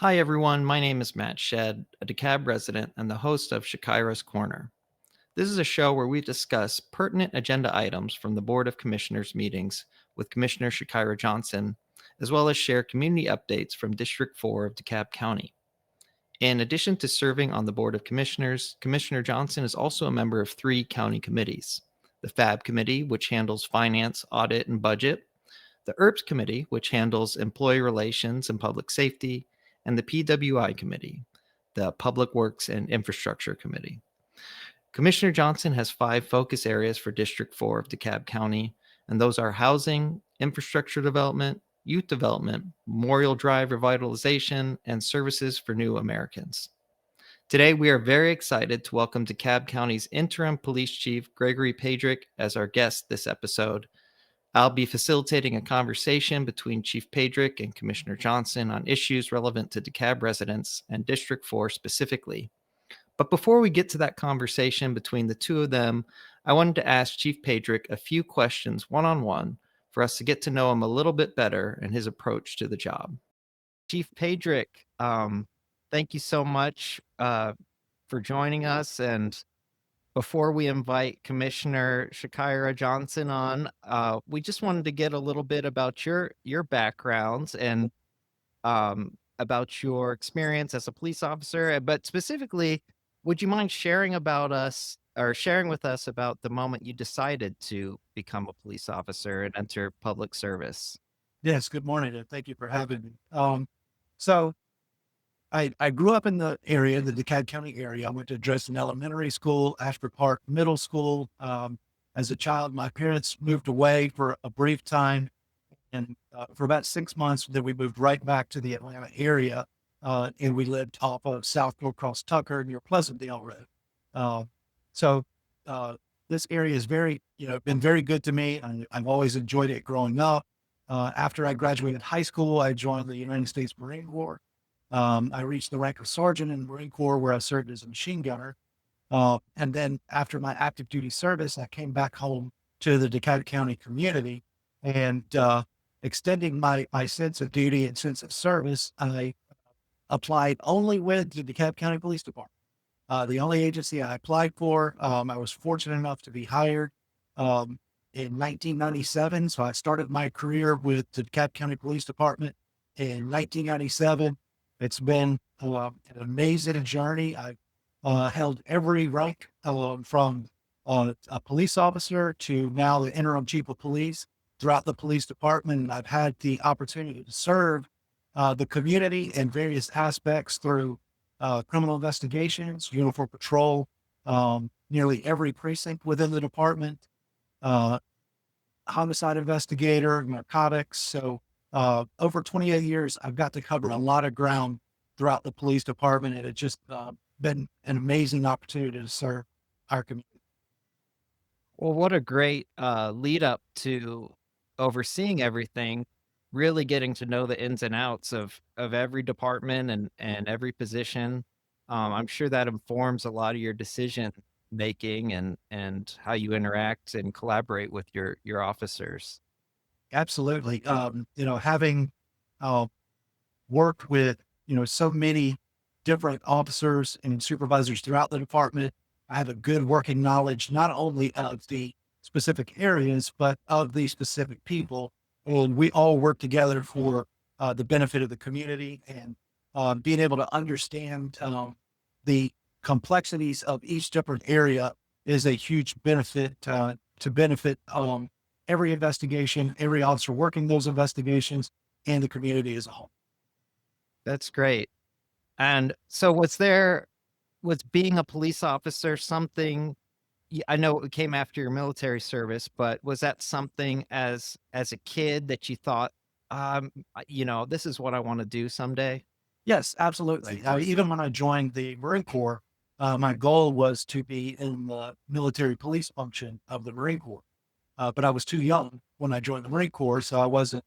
Hi, everyone. My name is Matt Shedd, a DeKalb resident and the host of Shakira's Corner. This is a show where we discuss pertinent agenda items from the Board of Commissioners meetings with Commissioner Chakira Johnson, as well as share community updates from District 4 of DeKalb County. In addition to serving on the Board of Commissioners, Commissioner Johnson is also a member of three county committees: the FAB Committee, which handles finance, audit, and budget; the ERPS Committee, which handles employee relations and public safety; and the PWI Committee, the Public Works and Infrastructure Committee. Commissioner Johnson has five focus areas for District 4 of DeKalb County, and those are housing, infrastructure development, youth development, Memorial Drive revitalization, and services for new Americans. Today, we are very excited to welcome DeKalb County's Interim Police Chief, Gregory Padrick, as our guest this episode. I'll be facilitating a conversation between Chief Padrick and Commissioner Johnson on issues relevant to DeKalb residents and District 4 specifically. But before we get to that conversation between the two of them, I wanted to ask Chief Padrick a few questions one-on-one for us to get to know him a little bit better and his approach to the job. Chief Padrick, thank you so much for joining us. And before we invite Commissioner Chakira Johnson on, we just wanted to get a little bit about your backgrounds and about your experience as a police officer. But specifically, would you mind sharing with us about the moment you decided to become a police officer and enter public service? Yes, good morning, and thank you for having me. So I grew up in the area, the DeKalb County area. I went to Dresden Elementary School, Ashford Park Middle School. As a child, my parents moved away for a brief time, and for about 6 months, then we moved right back to the Atlanta area, and we lived off of South Norcross Tucker near Pleasantdale Road. Uh, so this area is been very good to me. I've always enjoyed it growing up. After I graduated high school, I joined the United States Marine Corps. I reached the rank of sergeant in the Marine Corps, where I served as a machine gunner. And then after my active duty service, I came back home to the DeKalb County community, and extending my sense of duty and sense of service, I applied only with the DeKalb County Police Department. The only agency I applied for. I was fortunate enough to be hired in 1997. So I started my career with the DeKalb County Police Department in 1997. It's been an amazing journey. I've held every rank from a police officer to now the interim chief of police throughout the police department. And I've had the opportunity to serve the community in various aspects through criminal investigations, uniform patrol, nearly every precinct within the department, uh, homicide investigator, narcotics. So over 28 years, I've got to cover a lot of ground throughout the police department, and it's just been an amazing opportunity to serve our community. Well, what a great lead up to overseeing everything, really getting to know the ins and outs of every department and every position. I'm sure that informs a lot of your decision making and how you interact and collaborate with your officers. Absolutely. Having uh, worked with, so many different officers and supervisors throughout the department, I have a good working knowledge, not only of the specific areas, but of the specific people. And we all work together for the benefit of the community, and being able to understand the complexities of each different area is a huge benefit to benefit every investigation, every officer working those investigations, and the community as a whole. That's great. And so was being a police officer something I know it came after your military service, but was that something as a kid that you thought, this is what I want to do someday? Yes, absolutely. Even when I joined the Marine Corps, my goal was to be in the military police function of the Marine Corps. But I was too young when I joined the Marine Corps, so I wasn't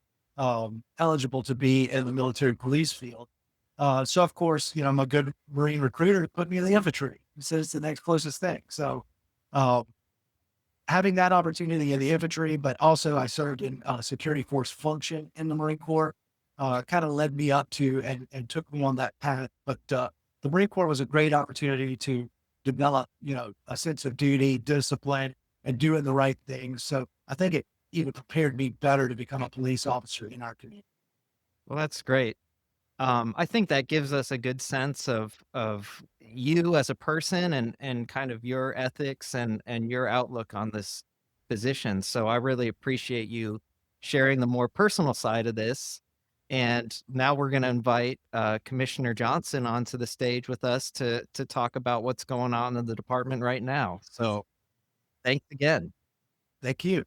eligible to be in the military police field. So of course, I'm a good Marine recruiter, put me in the infantry. He says it's the next closest thing. So uh, having that opportunity in the infantry, but also I served in security force function in the Marine Corps. kind of led me up to and took me on that path. But the Marine Corps was a great opportunity to develop, a sense of duty, discipline, and doing the right things. So I think it even prepared me better to become a police officer in our community. Well, that's great. I think that gives us a good sense of you as a person and kind of your ethics and your outlook on this position. So I really appreciate you sharing the more personal side of this. And now we're going to invite Commissioner Johnson onto the stage with us to talk about what's going on in the department right now. So thanks again. Thank you.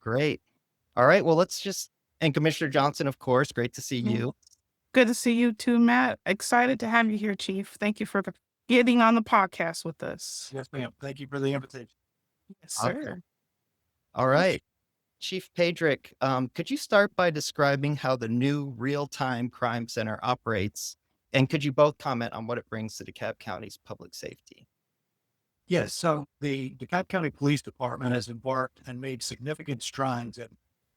Great. All right. Well, and Commissioner Johnson, of course, great to see you. Good to see you too, Matt. Excited to have you here, Chief. Thank you for getting on the podcast with us. Yes, ma'am. Thank you for the invitation. Yes, sir. All right. Chief Padrick, could you start by describing how the new real-time crime center operates? And could you both comment on what it brings to DeKalb County's public safety? Yes. So the DeKalb County Police Department has embarked and made significant strides in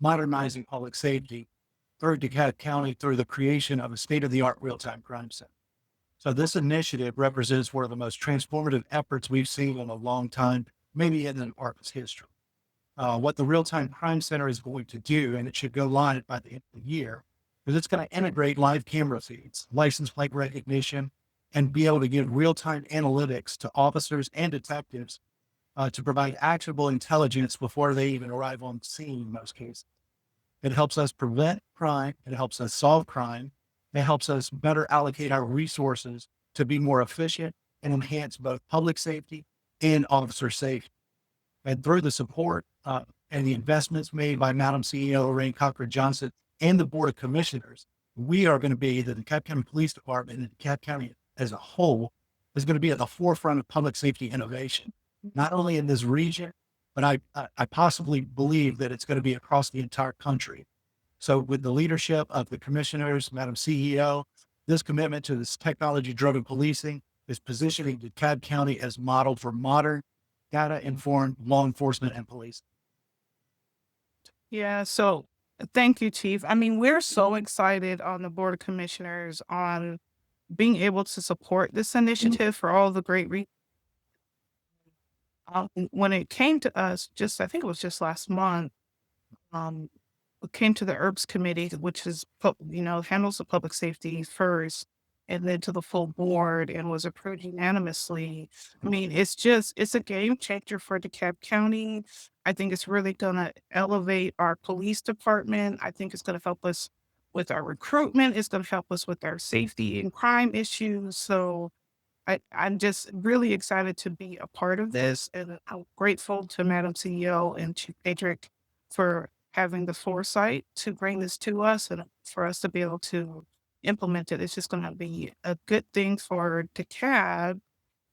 modernizing public safety through DeKalb County through the creation of a state-of-the-art real-time crime center. So this initiative represents one of the most transformative efforts we've seen in a long time, maybe in the department's history. What the real-time crime center is going to do, and it should go live by the end of the year, is it's going to integrate live camera feeds, license plate recognition, and be able to give real-time analytics to officers and detectives to provide actionable intelligence before they even arrive on scene in most cases. It helps us prevent crime. It helps us solve crime. It helps us better allocate our resources to be more efficient and enhance both public safety and officer safety. And through the support and the investments made by Madam CEO Chakira Johnson and the Board of Commissioners, we are going to be, the DeKalb County Police Department and DeKalb County as a whole is going to be at the forefront of public safety innovation, not only in this region, but I possibly believe that it's going to be across the entire country. So with the leadership of the commissioners, Madam CEO, this commitment to this technology-driven policing is positioning DeKalb County as model for modern, data-informed law enforcement and police. Yeah, so thank you, Chief. I mean, we're so excited on the Board of Commissioners on being able to support this initiative for all the great reasons. When it came to us, I think it was just last month, it came to the ERBS committee, which is, handles the public safety first, and then to the full board, and was approved unanimously. I mean, it's a game changer for DeKalb County. I think it's really going to elevate our police department. I think it's going to help us with our recruitment. It's going to help us with our safety and crime issues. So I'm just really excited to be a part of this, and I'm grateful to Madam CEO and Chief Padrick for having the foresight to bring this to us and for us to be able to implement it. It's just going to be a good thing for DeKalb.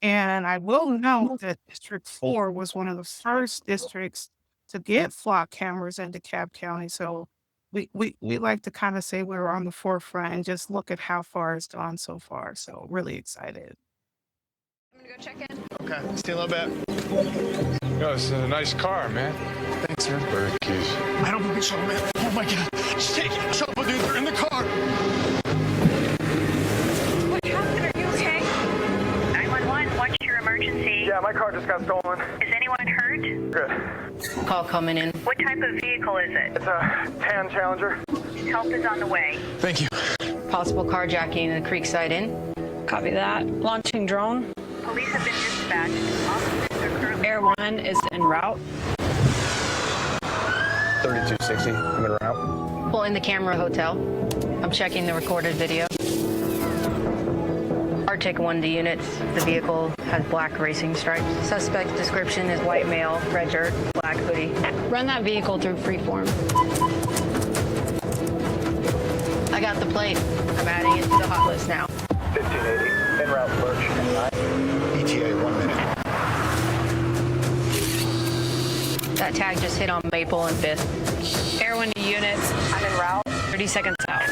And I will note that District 4 was one of the first districts to get flock cameras in DeKalb County. So we like to kind of say we're on the forefront and just look at how far it's gone so far. So really excited. I'm gonna go check in. Okay, see you in a little bit. Yo, this is a nice car, man. Thanks, sir. Where are the keys? I don't think so, man. Oh my God. Just take it. Shovel, dude. They're in the car. What happened? Are you okay? 911, what's your emergency? Yeah, my car just got stolen. Is anyone hurt? Good. Call coming in. What type of vehicle is it? It's a tan Challenger. Help is on the way. Thank you. Possible carjacking in the Creekside Inn. Copy that. Launching drone. Police have been dispatched. Officers are currently... Air 1 is en route. 3260. I'm en route. Pulling the camera hotel. I'm checking the recorded video. Arctic 1 to units. The vehicle has black racing stripes. Suspect description is white male, red shirt, black hoodie. Run that vehicle through freeform. I got the plate. I'm adding it to the hot list now. 1580. En route, Lurch. ETA 1 minute. That tag just hit on Maple and 5th. Air 1 to units. I'm en route. 30 seconds out.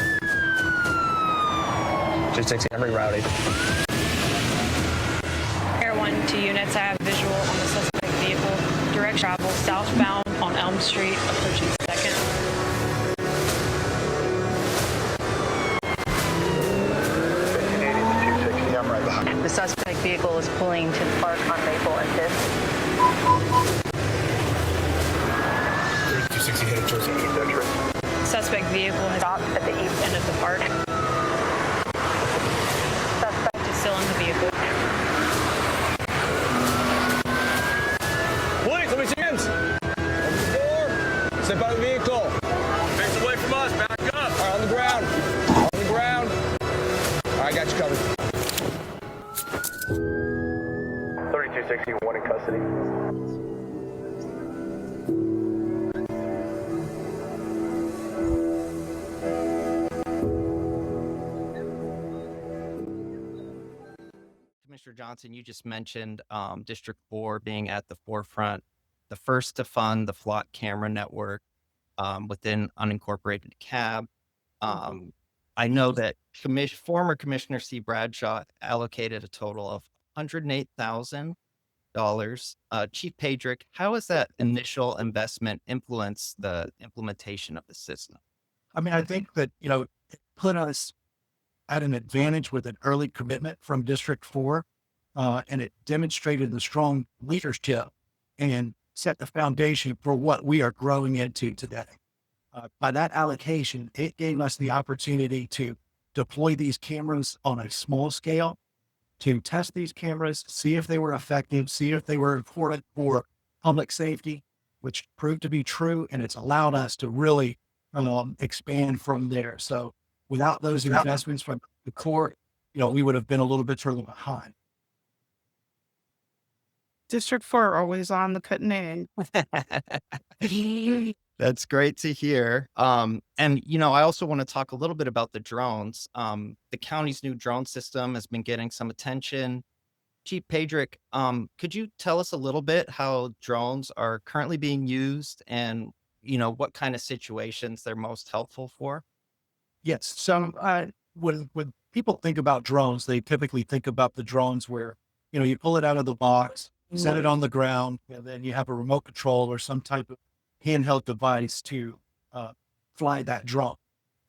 260, I'm rerouting. Air 1 to units. I have visual on the suspect vehicle. Direct travel southbound on Elm Street, approaching 2nd. vehicle is pulling to the park on Maple and 5th. 3260 headed towards the east entrance. Suspect vehicle has Stopped at the east end of the park. suspect. Is still in the vehicle. Police, let me see hands. Open the door. Step out of the vehicle. Face away from us. Back up. All right, on the ground. On the ground. All right, got you covered. 3260, one in custody. Commissioner Johnson, you just mentioned District 4 being at the forefront, the first to fund the flock camera network within unincorporated DeKalb. I know that former Commissioner C. Bradshaw allocated a total of $108,000. Chief Padrick, how has that initial investment influenced the implementation of the system? I mean, I think that, it put us at an advantage with an early commitment from District 4, and it demonstrated the strong leadership and set the foundation for what we are growing into today. By that allocation, it gave us the opportunity to deploy these cameras on a small scale, to test these cameras, see if they were effective, see if they were important for public safety, which proved to be true. And it's allowed us to really expand from there. So without those investments from the core, we would have been a little bit further behind. District 4 always on the cutting edge. That's great to hear. And, I also want to talk a little bit about the drones. The county's new drone system has been getting some attention. Chief Padrick, could you tell us a little bit how drones are currently being used and, what kind of situations they're most helpful for? Yes. So when people think about drones, they typically think about the drones where, you pull it out of the box, set it on the ground, and then you have a remote control or some type of handheld device to fly that drone.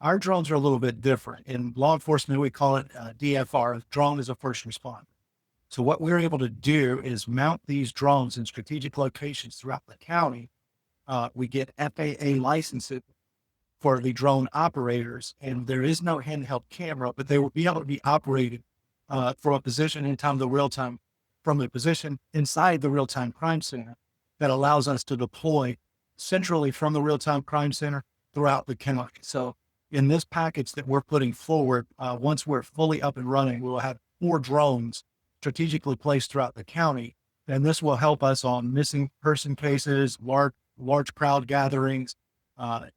Our drones are a little bit different. In law enforcement, we call it DFR, drone is a first responder. So what we're able to do is mount these drones in strategic locations throughout the county. We get FAA licenses for the drone operators, and there is no handheld camera, but they will be able to be operated from a position in time, from a position inside the real-time crime center that allows us to deploy centrally from the real-time crime center throughout the county. So in this package that we're putting forward, once we're fully up and running, we'll have 4 drones strategically placed throughout the county. And this will help us on missing person cases, large crowd gatherings,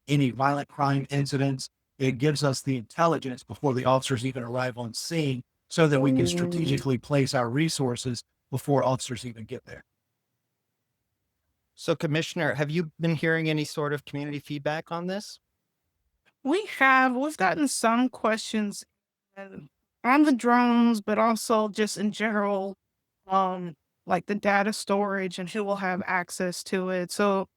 any violent crime incidents. It gives us the intelligence before the officers even arrive on scene so that we can strategically place our resources before officers even get there. So, Commissioner, have you been hearing any sort of community feedback on this? We've gotten some questions on the drones, but also just in general, like the data storage and who will have access to it. So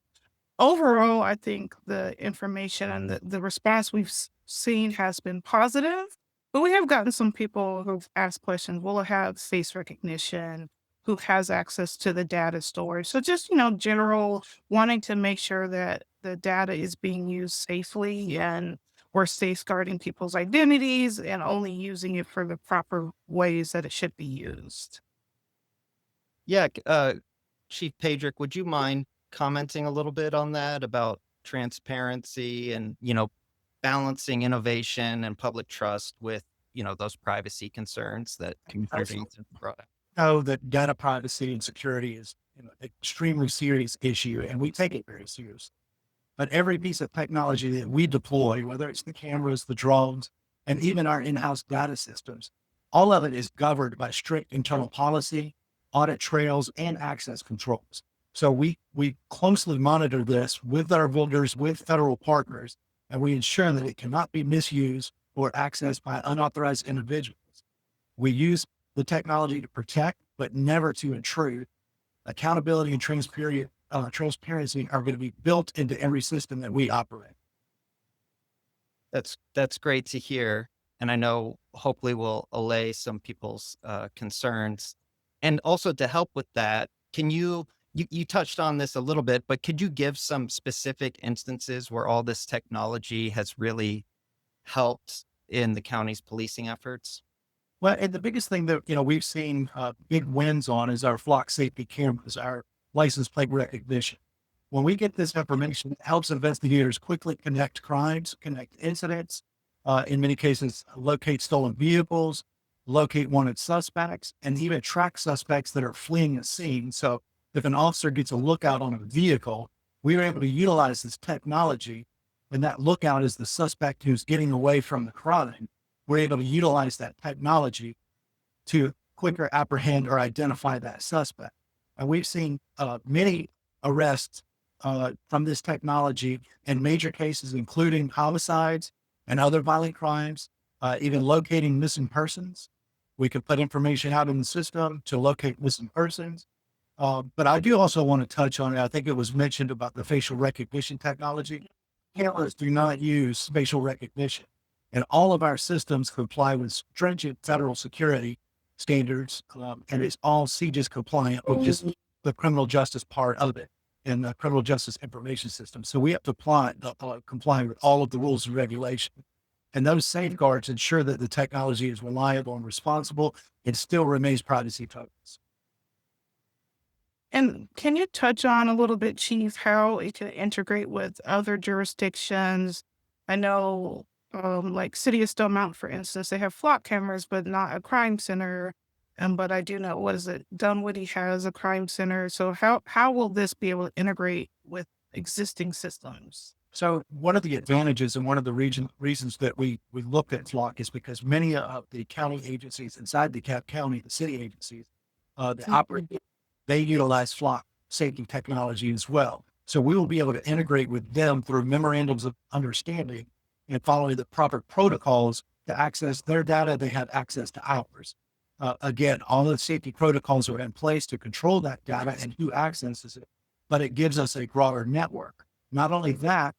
overall, I think the information and the response we've seen has been positive, but we have gotten some people who've asked questions. Will it have face recognition? Who has access to the data storage? So just, general wanting to make sure that the data is being used safely and we're safeguarding people's identities and only using it for the proper ways that it should be used. Yeah, Chief Padrick, would you mind commenting a little bit on that about transparency and, balancing innovation and public trust with, those privacy concerns that Commissioner Johnson brought up? Know that data privacy and security is an extremely serious issue, and we take it very seriously. But every piece of technology that we deploy, whether it's the cameras, the drones, and even our in-house data systems, all of it is governed by strict internal policy, audit trails, and access controls. So we closely monitor this with our vendors, with federal partners, and we ensure that it cannot be misused or accessed by unauthorized individuals. We use the technology to protect, but never to intrude. Accountability and transparency are going to be built into every system that we operate. That's great to hear. And I know hopefully will allay some people's concerns. And also to help with that, can you touched on this a little bit, but could you give some specific instances where all this technology has really helped in the county's policing efforts? Well, and the biggest thing that, we've seen big wins on is our flock safety cameras, our license plate recognition. When we get this information, it helps investigators quickly connect crimes, connect incidents, in many cases, locate stolen vehicles, locate wanted suspects, and even track suspects that are fleeing a scene. So if an officer gets a lookout on a vehicle, we are able to utilize this technology, and that lookout is the suspect who's getting away from the crime. We're able to utilize that technology to quicker apprehend or identify that suspect. And we've seen many arrests from this technology in major cases, including homicides and other violent crimes, even locating missing persons. We can put information out in the system to locate missing persons. But I do also want to touch on it. I think it was mentioned about the facial recognition technology. Cameras do not use facial recognition, and all of our systems comply with stringent federal security standards, and it's all CJIS compliant, which is the criminal justice part of it, and the criminal justice information system. So we have to comply with all of the rules and regulations. And those safeguards ensure that the technology is reliable and responsible. It still remains privacy focused. And can you touch on a little bit, Chief, how it can integrate with other jurisdictions? I know, like City of Stone Mountain, for instance, they have flock cameras, but not a crime center. But I do know, what is it? Dunwoody has a crime center. So how will this be able to integrate with existing systems? So one of the advantages and one of the reasons that we looked at flock is because many of the county agencies inside DeKalb County, the city agencies that operate, they utilize flock safety technology as well. So we will be able to integrate with them through memorandums of understanding and following the proper protocols to access their data. They have access to ours. Again, all the safety protocols are in place to control that data and who accesses it, but it gives us a broader network. Not only that,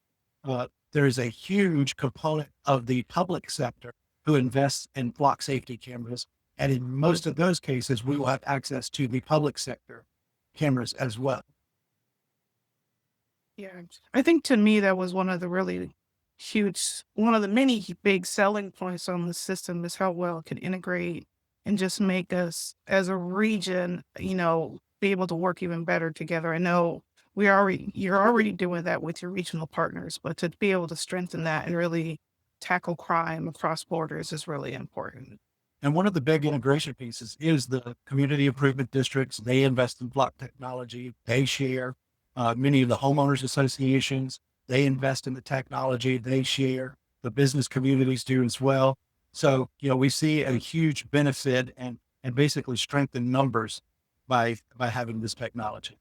there is a huge component of the public sector who invests in flock safety cameras. And in most of those cases, we will have access to the public sector cameras as well. Yeah, I think to me that was one of the really one of the many big selling points on the system is how well it can integrate and just make us as a region, be able to work even better together. I know you're already doing that with your regional partners, but to be able to strengthen that and really tackle crime across borders is really important. And one of the big integration pieces is the community improvement districts. They invest in flock technology. They share. Many of the homeowners associations, they invest in the technology. They share. The business communities do as well. So, we see a huge benefit and basically strengthen numbers by having this technology.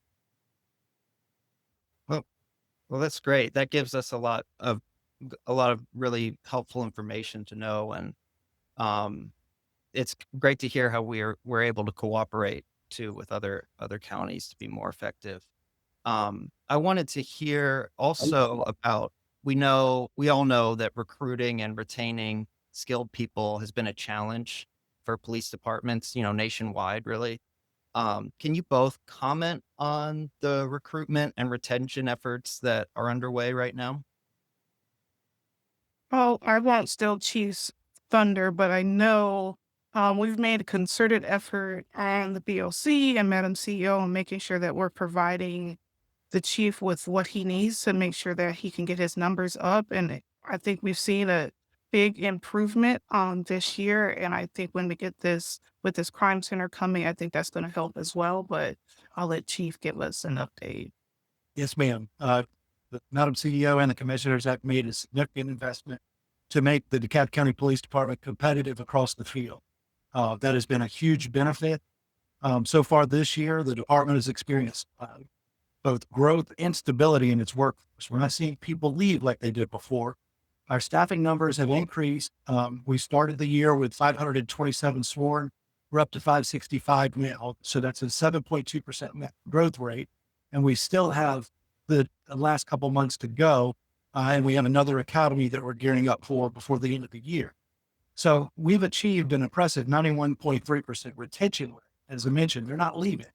Well, that's great. That gives us a lot of really helpful information to know, and it's great to hear how we're able to cooperate too with other counties to be more effective. I wanted to hear also about, we all know that recruiting and retaining skilled people has been a challenge for police departments, nationwide, really. Can you both comment on the recruitment and retention efforts that are underway right now? Oh, I won't steal Chief's thunder, but I know we've made a concerted effort on the BOC and Madam CEO on making sure that we're providing the chief with what he needs to make sure that he can get his numbers up. And I think we've seen a big improvement this year. And I think when we get this with this crime center coming, I think that's going to help as well. But I'll let Chief give us an update. Yes, ma'am. The Madam CEO and the commissioners have made a significant investment to make the DeKalb County Police Department competitive across the field. That has been a huge benefit. So far this year, the department has experienced both growth and stability in its workforce. We're not seeing people leave like they did before. Our staffing numbers have increased. We started the year with 527 sworn. We're up to 565 now. So that's a 7.2% net growth rate. And we still have the last couple months to go. And we have another academy that we're gearing up for before the end of the year. So we've achieved an impressive 91.3% retention rate. as I mentioned, they're not leaving.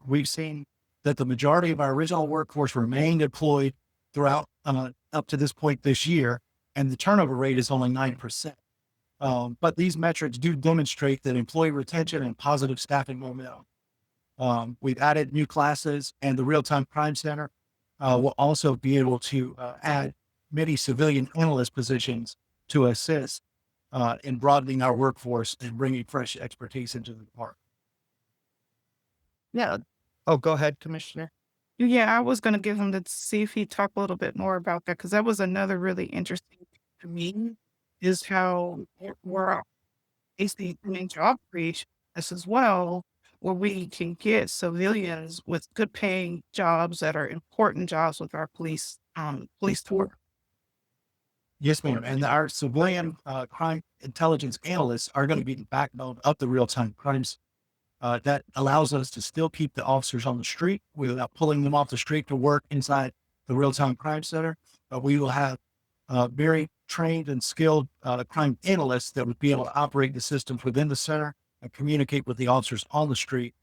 We've seen that the majority of our original workforce remained employed throughout up to this point this year, and the turnover rate is only 9%. But these metrics do demonstrate that employee retention and positive staffing momentum. We've added new classes, and the Real-Time Crime Center will also be able to add many civilian analyst positions to assist in broadening our workforce and bringing fresh expertise into the department. Yeah. Oh, go ahead, Commissioner. Yeah, I was going to give him to see if he'd talk a little bit more about that, because that was another really interesting thing to me, is how we're basically doing job creation as well, where we can get civilians with good paying jobs that are important jobs with our police force. Yes, ma'am. And our civilian crime intelligence analysts are going to be the backbone of the real-time crimes. That allows us to still keep the officers on the street without pulling them off the street to work inside the real-time crime center. But we will have very trained and skilled crime analysts that would be able to operate the systems within the center and communicate with the officers on the street,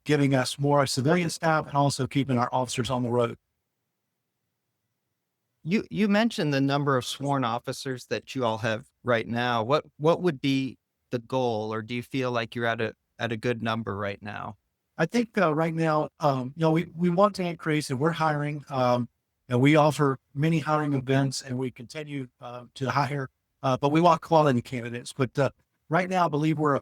giving us more civilian staff and also keeping our officers on the road. You mentioned the number of sworn officers that you all have right now. What would be the goal, or do you feel like you're at a good number right now? I think right now, we want to increase, and we're hiring. And we offer many hiring events, and we continue to hire, but we want quality candidates. But right now, I believe we're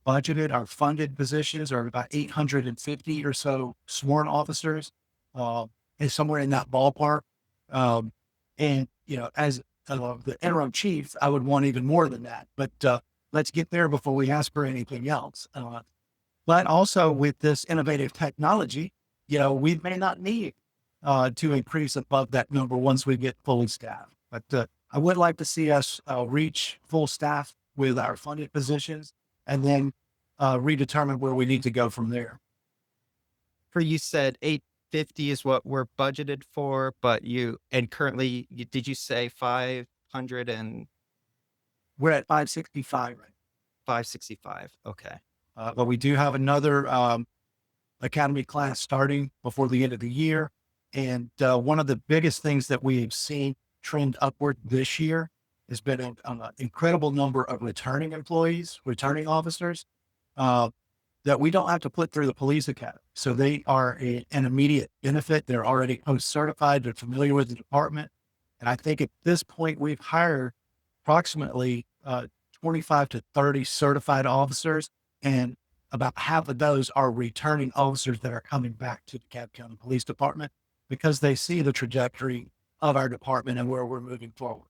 budgeted. Our funded positions are about 850 or so sworn officers, and somewhere in that ballpark. And as the interim chief, I would want even more than that. But let's get there before we ask for anything else. But also with this innovative technology, we may not need to increase above that number once we get fully staffed. But I would like to see us reach full staff with our funded positions, and then redetermine where we need to go from there. You said 850 is what we're budgeted for, but currently, did you say 500 and We're at 565 right 565? Okay. now. But we do have another academy class starting before the end of the year. And one of the biggest things that we have seen trend upward this year has been an incredible number of returning employees, returning officers, that we don't have to put through the police academy. So they are an immediate benefit. They're already post-certified. They're familiar with the department. And I think at this point, we've hired approximately 25 to 30 certified officers, and about half of those are returning officers that are coming back to the DeKalb County Police Department because they see the trajectory of our department and where we're moving forward.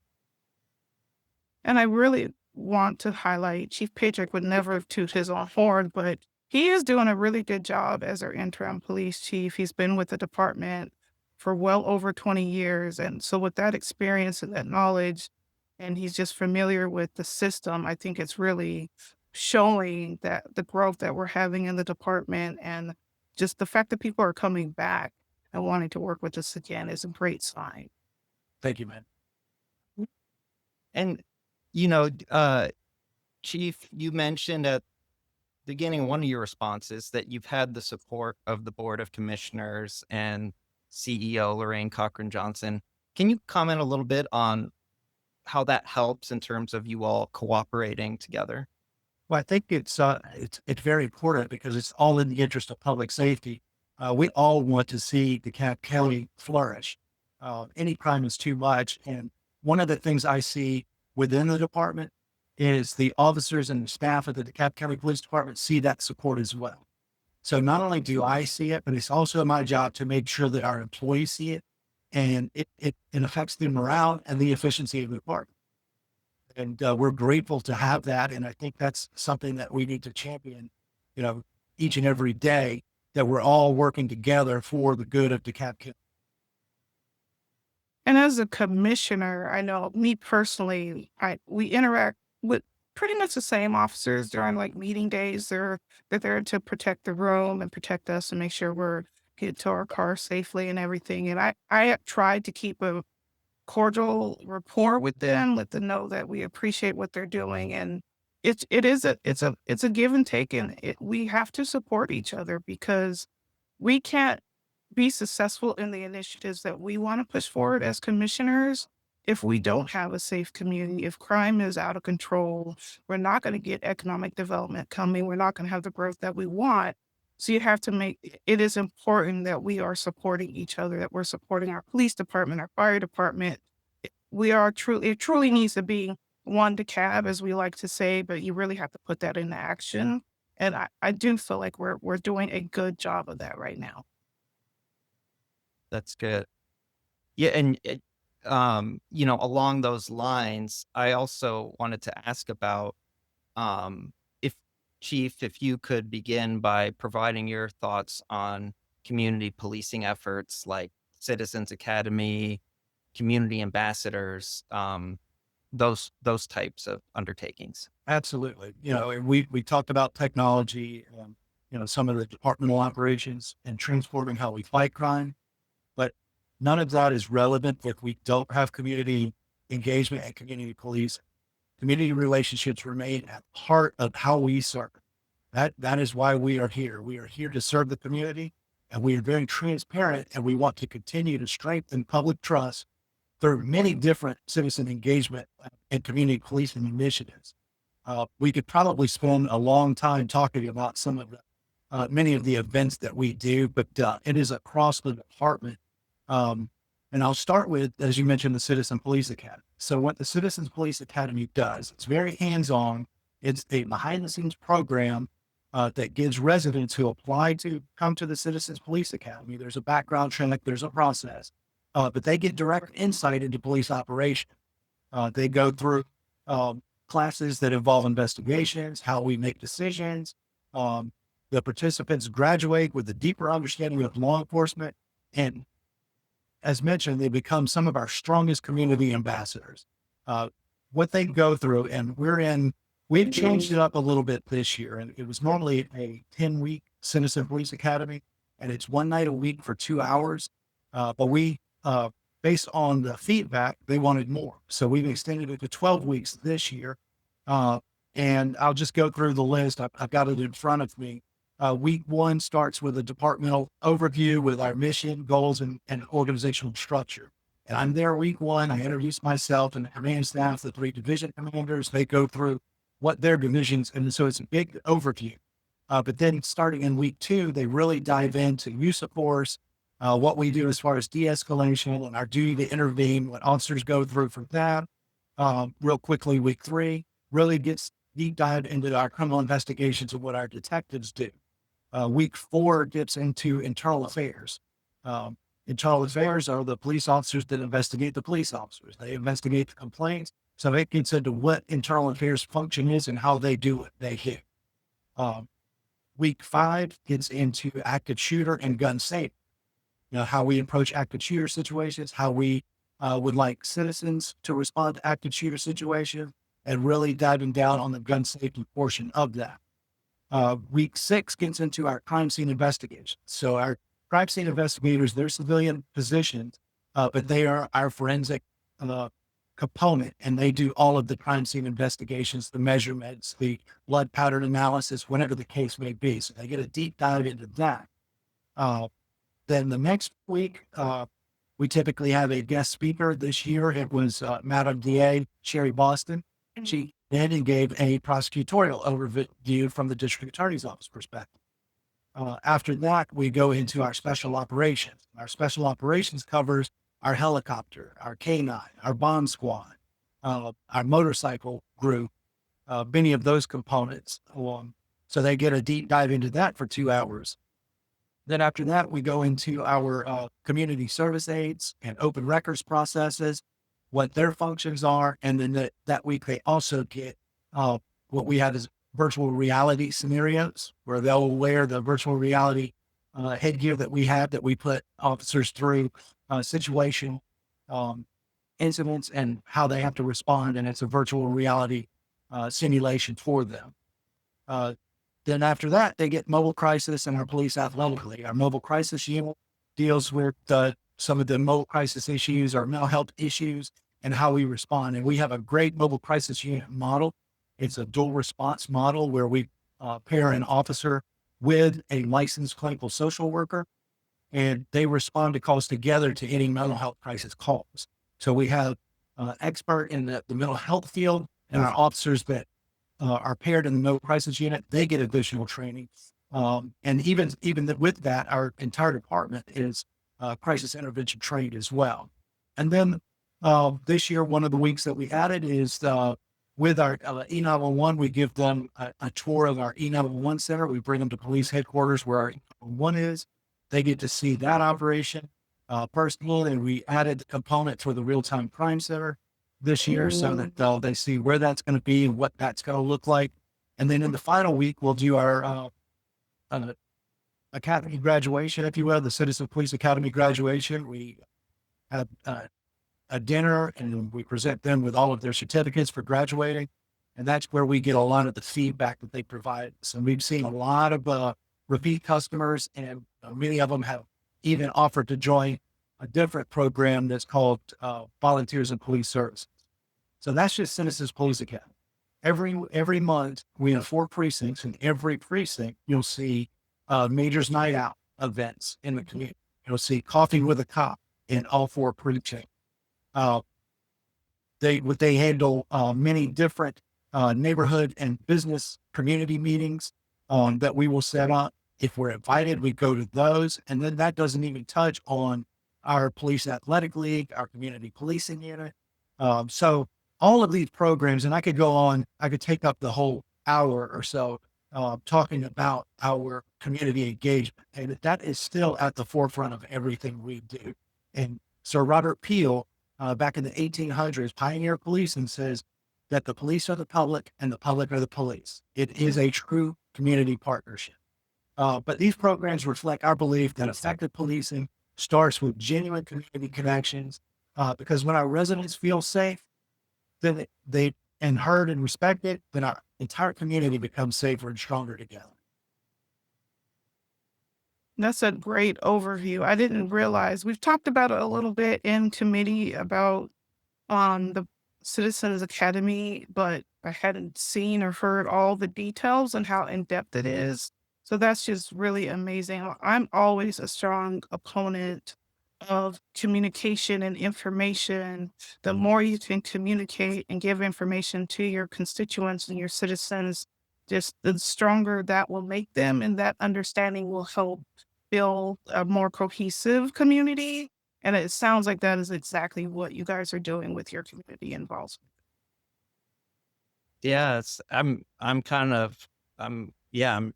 And I really want to highlight, Chief Padrick would never toot his own horn, but he is doing a really good job as our interim police chief. He's been with the department for well over 20 years. And so with that experience and that knowledge, and he's just familiar with the system, I think it's really showing that the growth that we're having in the department, and just the fact that people are coming back and wanting to work with us again is a great sign. Thank you, man. And, Chief, you mentioned at the beginning of one of your responses that you've had the support of the Board of Commissioners and CEO Lorraine Cochran Johnson. Can you comment a little bit on how that helps in terms of you all cooperating together? Well, I think it's very important because it's all in the interest of public safety. We all want to see DeKalb County flourish. Any crime is too much. And one of the things I see within the department is the officers and the staff of the DeKalb County Police Department see that support as well. So not only do I see it, but it's also my job to make sure that our employees see it, and it affects the morale and the efficiency of the department. And we're grateful to have that. And I think that's something that we need to champion, each and every day, that we're all working together for the good of DeKalb County. And as a commissioner, I know me personally, we interact with pretty much the same officers during like meeting days. They're there to protect the room and protect us and make sure we're get to our car safely and everything. And I tried to keep a cordial rapport with them, let them know that we appreciate what they're doing. And it's a give and take, and we have to support each other because we can't be successful in the initiatives that we want to push forward as commissioners if we don't have a safe community. If crime is out of control, we're not going to get economic development coming. We're not going to have the growth that we want. So you have to it is important that we are supporting each other, that we're supporting our police department, our fire department. It truly needs to be one DeKalb, as we like to say, but you really have to put that into action. And I do feel like we're doing a good job of that right now. That's good. Yeah, and along those lines, I also wanted to ask about if Chief, if you could begin by providing your thoughts on community policing efforts like Citizens Academy, community ambassadors, those types of undertakings. Absolutely. And we talked about technology, some of the departmental operations and transforming how we fight crime, but none of that is relevant if we don't have community engagement and community police. Community relationships remain at the heart of how we serve. That is why we are here. We are here to serve the community, and we are very transparent, and we want to continue to strengthen public trust through many different citizen engagement and community policing initiatives. We could probably spend a long time talking about some of the many of the events that we do, but it is across the department. And I'll start with, as you mentioned, the Citizen Police Academy. So what the Citizens Police Academy does, it's very hands-on. It's a behind-the-scenes program that gives residents who apply to come to the Citizens Police Academy. There's a background check, there's a process, but they get direct insight into police operation. They go through classes that involve investigations, how we make decisions. The participants graduate with a deeper understanding of law enforcement, and as mentioned, they become some of our strongest community ambassadors. What they go through, and we've changed it up a little bit this year, and it was normally a 10-week Citizen Police Academy, and it's one night a week for 2 hours. But we, based on the feedback, they wanted more. So we've extended it to 12 weeks this year. And I'll just go through the list. I've got it in front of me. Week 1 starts with a departmental overview with our mission, goals, and organizational structure. And I'm there week 1. I introduce myself and the command staff, the 3 division commanders. They go through what their divisions, and so it's a big overview. But then starting in week 2, they really dive into use of force, what we do as far as de-escalation and our duty to intervene, what officers go through for that. Real quickly, week 3 really gets deep dive into our criminal investigations and what our detectives do. Week 4 gets into internal affairs. Internal affairs are the police officers that investigate the police officers. They investigate the complaints. So it gets into what internal affairs function is and how they do what they do. Week 5 gets into active shooter and gun safety. How we approach active shooter situations, how we would like citizens to respond to active shooter situations, and really diving down on the gun safety portion of that. Week 6 gets into our crime scene investigation. So our crime scene investigators, they're civilian positions, but they are our forensic component, and they do all of the crime scene investigations, the measurements, the blood pattern analysis, whatever the case may be. So they get a deep dive into that. Then the next week, we typically have a guest speaker. This year, it was Madam DA Sherry Boston. She then gave a prosecutorial overview from the district attorney's office perspective. After that, we go into our special operations. Our special operations covers our helicopter, our K9, our bomb squad, our motorcycle group, many of those components. So they get a deep dive into that for 2 hours. Then after that, we go into our community service aids and open records processes, what their functions are. And then that week, they also get what we have is virtual reality scenarios, where they'll wear the virtual reality headgear that we have, that we put officers through situation incidents and how they have to respond. And it's a virtual reality simulation for them. Then after that, they get mobile crisis and our police athletically. Our mobile crisis unit deals with some of the mobile crisis issues or mental health issues and how we respond. And we have a great mobile crisis unit model It's a dual response model where we pair an officer with a licensed clinical social worker, and they respond to calls together to any mental health crisis calls. So we have expert in the mental health field, and our officers that are paired in the mental crisis unit, they get additional training. And even with that, our entire department is crisis intervention trained as well. And then this year, one of the weeks that we added is with our E911, we give them a tour of our E911 center. We bring them to police headquarters where our E911 is. They get to see that operation personally, and we added the component for the real-time crime center this year so that they see where that's going to be and what that's going to look like. And then in the final week, we'll do our academy graduation, if you will, the Citizen Police Academy graduation. We have a dinner and we present them with all of their certificates for graduating. And that's where we get a lot of the feedback that they provide. So we've seen a lot of repeat customers, and many of them have even offered to join a different program that's called Volunteers in Police Services. So that's just Citizens Police Academy. Every month we have 4 precincts, and every precinct you'll see Majors Night Out events in the community. You'll see Coffee with a Cop in all 4 precincts. They handle many different neighborhood and business community meetings that we will set up. If we're invited, we go to those. And then that doesn't even touch on our police athletic league, our community policing unit. So all of these programs, and I could go on, I could take up the whole hour or so talking about our community engagement. And that is still at the forefront of everything we do. And Sir Robert Peel, back in the 1800s, pioneer policing, says that the police are the public and the public are the police. It is a true community partnership. But these programs reflect our belief that effective policing starts with genuine community connections, because when our residents feel safe, then they and heard and respected, then our entire community becomes safer and stronger together. That's a great overview. I didn't realize we've talked about it a little bit in committee about the Citizens Academy, but I hadn't seen or heard all the details and how in depth it is. So that's just really amazing. I'm always a strong opponent of communication and information. The more you can communicate and give information to your constituents and your citizens, just the stronger that will make them, and that understanding will help build a more cohesive community. And it sounds like that is exactly what you guys are doing with your community involvement. Yeah,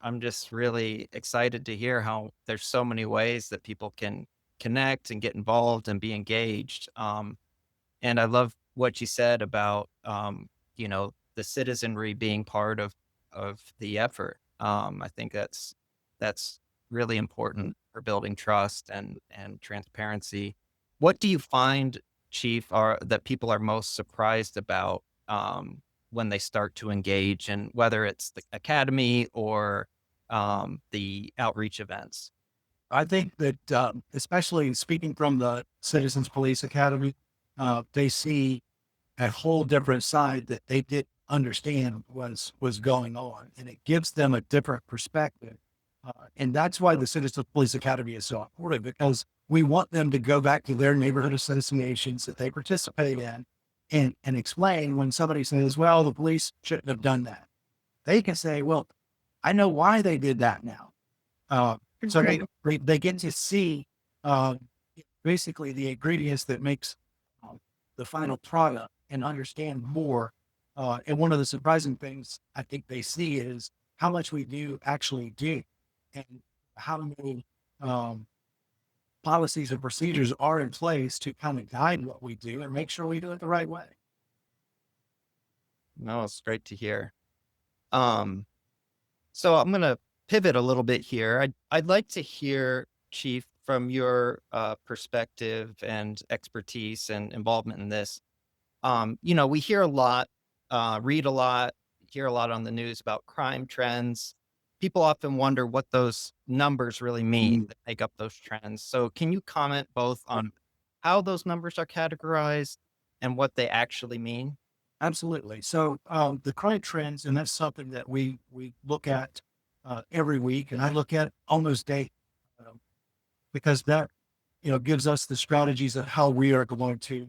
I'm just really excited to hear how there's so many ways that people can connect and get involved and be engaged. And I love what you said about, the citizenry being part of the effort. I think that's really important for building trust and transparency. What do you find, Chief, that people are most surprised about when they start to engage, and whether it's the academy or the outreach events? I think that, especially speaking from the Citizens Police Academy, they see a whole different side that they didn't understand was going on, and it gives them a different perspective. And that's why the Citizens Police Academy is so important, because we want them to go back to their neighborhood associations that they participate in and explain when somebody says, well, the police shouldn't have done that. They can say, well, I know why they did that now. So they get to see basically the ingredients that makes the final product and understand more. And one of the surprising things I think they see is how much we do actually do, and how many policies and procedures are in place to kind of guide what we do and make sure we do it the right way. No, it's great to hear. So I'm going to pivot a little bit here. I'd like to hear, Chief, from your perspective and expertise and involvement in this. We hear a lot, read a lot, hear a lot on the news about crime trends. People often wonder what those numbers really mean that make up those trends. So can you comment both on how those numbers are categorized and what they actually mean? Absolutely. So the crime trends, and that's something that we look at every week, and I look at almost daily, um, because that gives us the strategies of how we are going to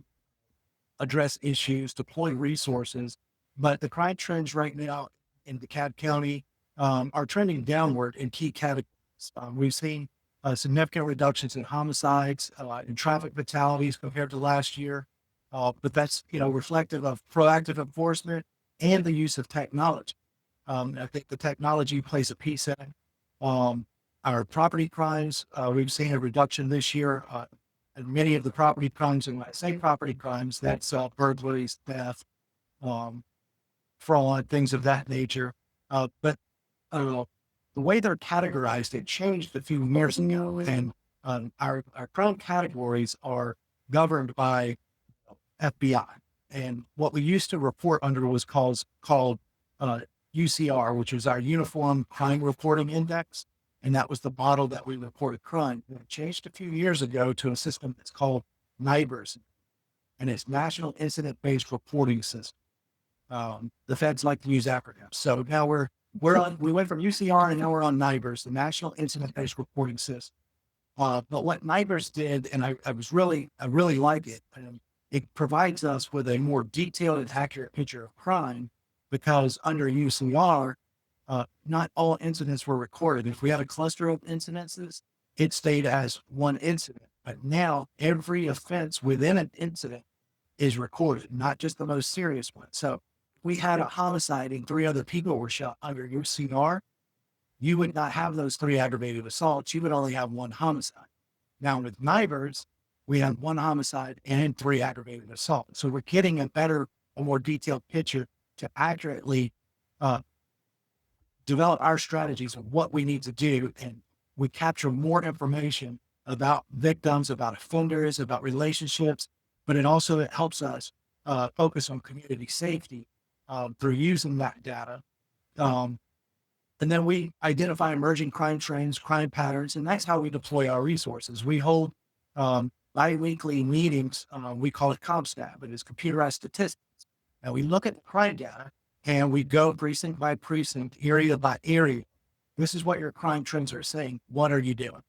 address issues, deploy resources. But the crime trends right now in DeKalb County are trending downward in key categories. We've seen significant reductions in homicides and traffic fatalities compared to last year. But that's reflective of proactive enforcement and the use of technology. I think the technology plays a piece in it. Our property crimes, we've seen a reduction this year. And many of the property crimes, and when I say property crimes, that's burglaries, theft, fraud, things of that nature. But the way they're categorized, it changed a few years ago, and our crime categories are governed by FBI. And what we used to report under was called UCR, which is our Uniform Crime Reporting Index. And that was the model that we reported crime. And it changed a few years ago to a system that's called NIBRS, and it's National Incident-Based Reporting System. The feds like to use acronyms. So now we went from UCR and now we're on NIBRS, the National Incident-Based Reporting System. But what NIBRS did, and I really like it, it provides us with a more detailed and accurate picture of crime, because under UCR, not all incidents were recorded. If we had a cluster of incidences, it stayed as one incident. But now every offense within an incident is recorded, not just the most serious one. So we had a homicide and 3 other people were shot under UCR. You would not have those 3 aggravated assaults. You would only have 1 homicide. Now with NIBRS, we have 1 homicide and 3 aggravated assaults. So we're getting a more detailed picture to accurately develop our strategies of what we need to do. And we capture more information about victims, about offenders, about relationships, but it also helps us focus on community safety through using that data. And then we identify emerging crime trends, crime patterns, and that's how we deploy our resources. We hold bi-weekly meetings. We call it CompStat, but it's computerized statistics. And we look at the crime data and we go precinct by precinct, area by area. This is what your crime trends are saying. What are you doing?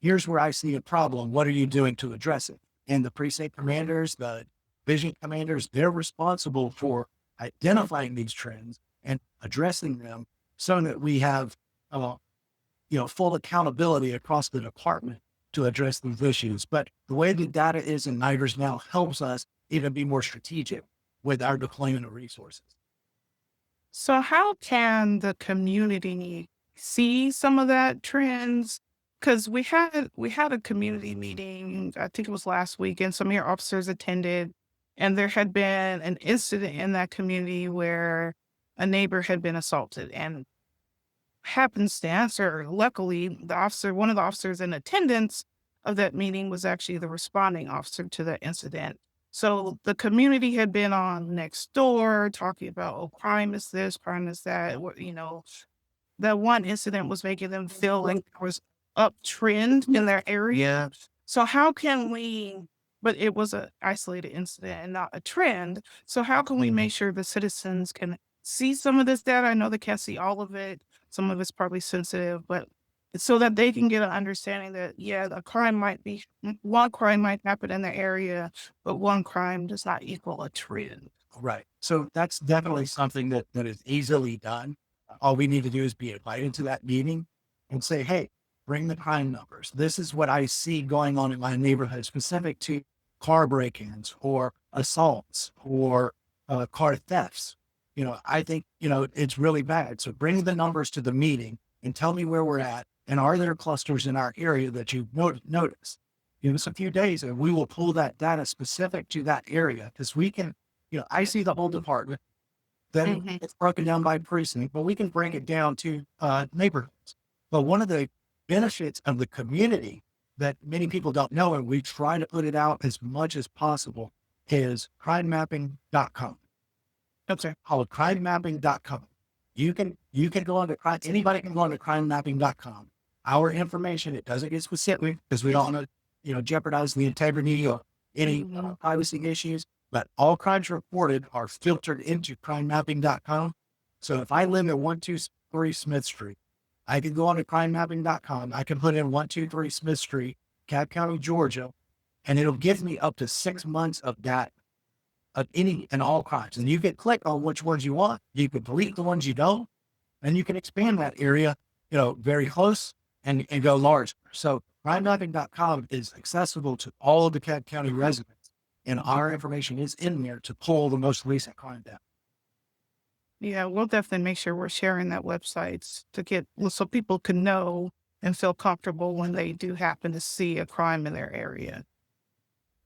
Here's where I see a problem. What are you doing to address it? And the precinct commanders, the division commanders, they're responsible for identifying these trends and addressing them so that we have, full accountability across the department to address these issues. But the way the data is in NIBRS now helps us even be more strategic with our deployment of resources. So how can the community see some of that trends? Because we had a community meeting, I think it was last week, and some of your officers attended, and there had been an incident in that community where a neighbor had been assaulted, and happenstance or luckily one of the officers in attendance of that meeting was actually the responding officer to that incident. So the community had been on next door talking about, oh, crime is this, crime is that. That one incident was making them feel like there was uptrend in their area. So how can we, but it was an isolated incident and not a trend. So how can we make sure the citizens can see some of this data? I know they can't see all of it. Some of it's probably sensitive, but so that they can get an understanding that, one crime might happen in the area, but one crime does not equal a trend. Right. So that's definitely something that is easily done. All we need to do is be invited to that meeting and say, hey, bring the crime numbers. This is what I see going on in my neighborhood specific to car break-ins or assaults or car thefts. I think, it's really bad. So bring the numbers to the meeting and tell me where we're at. And are there clusters in our area that you've noticed? Give us a few days and we will pull that data specific to that area, because we can, I see the whole department. Then it's broken down by precinct, but we can break it down to neighborhoods. But one of the benefits of the community that many people don't know, and we try to put it out as much as possible, is crimemapping.com. Okay. Called crimemapping.com. You can go on to anybody can go on to crimemapping.com. Our information, it doesn't get specific because we don't want to, jeopardize the integrity or any privacy issues. but all crimes reported are filtered into crimemapping.com. So if I live at 123 Smith Street, I can go on to crimemapping.com. I can put in 123 Smith Street, DeKalb County, Georgia, and it'll give me up to 6 months of data of any and all crimes. And you can click on which ones you want. You can delete the ones you don't, and you can expand that area, very close and go large. So crimemapping.com is accessible to all of the DeKalb County residents, and our information is in there to pull the most recent crime data. Yeah, we'll definitely make sure we're sharing that website so people can know and feel comfortable when they do happen to see a crime in their area.